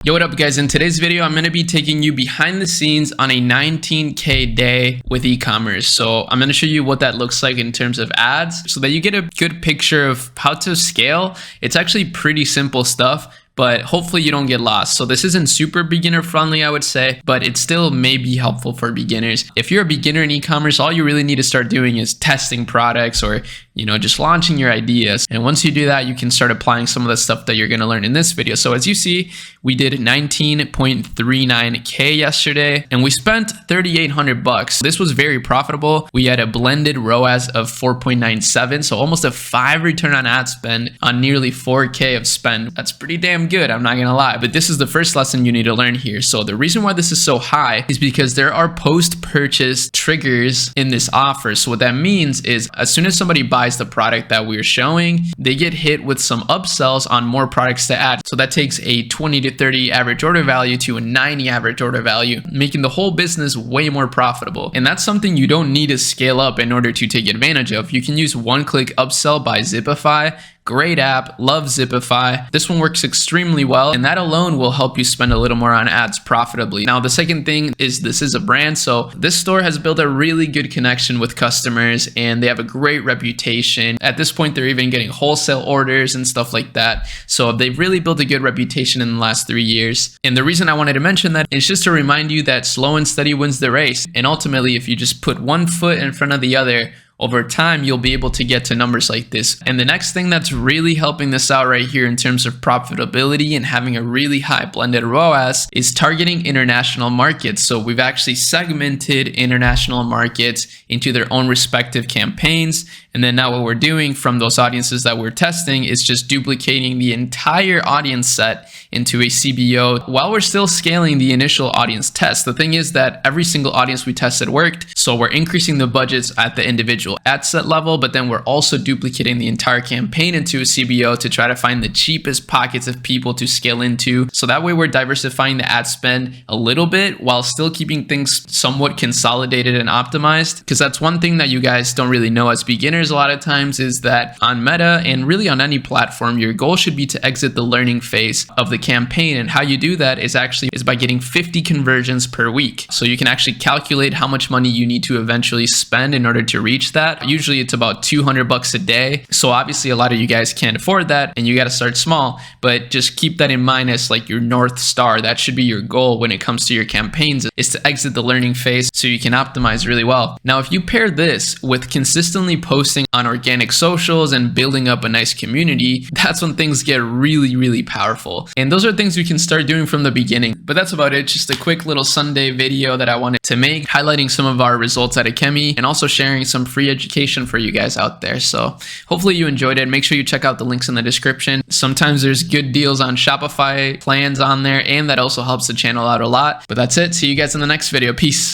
Yo, what up guys? In today's video, I'm going to be taking you behind the scenes on a 19K day with e-commerce. So I'm going to show you what that looks like in terms of ads so that you get a good picture of how to scale. It's actually pretty simple stuff, but hopefully you don't get lost. So this isn't super beginner friendly, I would say, but it still may be helpful for beginners. If you're a beginner in e-commerce, all you really need to start doing is testing products or, just launching your ideas. And once you do that, you can start applying some of the stuff that you're going to learn in this video. So as you see, we did 19.39K yesterday and we spent 3,800 bucks. This was very profitable. We had a blended ROAS of 4.97. So almost a 5 return on ad spend on nearly 4K of spend. That's pretty damn good. I'm not going to lie, but this is the first lesson you need to learn here. So the reason why this is so high is because there are post-purchase triggers in this offer. So what that means is as soon as somebody buys the product that we're showing, they get hit with some upsells on more products to add. So that takes a 20 to 30 average order value to a 90 average order value, making the whole business way more profitable. And that's something you don't need to scale up in order to take advantage of. You can use Click Upsell by Zipify. Great app, love Zipify. This one works extremely well, and that alone will help you spend a little more on ads profitably. Now, the second thing is this is a brand. So this store has built a really good connection with customers and they have a great reputation. At this point, they're even getting wholesale orders and stuff like that. So they've really built a good reputation in the last 3 years. And the reason I wanted to mention that is just to remind you that slow and steady wins the race. And ultimately, if you just put one foot in front of the other, over time, you'll be able to get to numbers like this. And the next thing that's really helping this out right here in terms of profitability and having a really high blended ROAS is targeting international markets. So we've actually segmented international markets into their own respective campaigns. And then now what we're doing from those audiences that we're testing is just duplicating the entire audience set into a CBO while we're still scaling the initial audience test. The thing is that every single audience we tested worked. So we're increasing the budgets at the individual ad set level, but then we're also duplicating the entire campaign into a CBO to try to find the cheapest pockets of people to scale into. So that way we're diversifying the ad spend a little bit while still keeping things somewhat consolidated and optimized. Because that's one thing that you guys don't really know as beginners a lot of times is that on Meta and really on any platform, your goal should be to exit the learning phase of the campaign. And how you do that is by getting 50 conversions per week. So you can actually calculate how much money you need to eventually spend in order to reach that. Usually it's about 200 bucks a day. So obviously a lot of you guys can't afford that and you got to start small, but just keep that in mind as like your North Star. That should be your goal when it comes to your campaigns, is to exit the learning phase so you can optimize really well. Now, if you pair this with consistently posting on organic socials and building up a nice community, that's when things get really, really powerful. And those are things we can start doing from the beginning. But that's about it. Just a quick little Sunday video that I wanted to make, highlighting some of our results at Ecommerce and also sharing some free education for you guys out there. So hopefully you enjoyed it. Make sure you check out the links in the description. Sometimes there's good deals on Shopify plans on there, and that also helps the channel out a lot. But that's it. See you guys in the next video. Peace.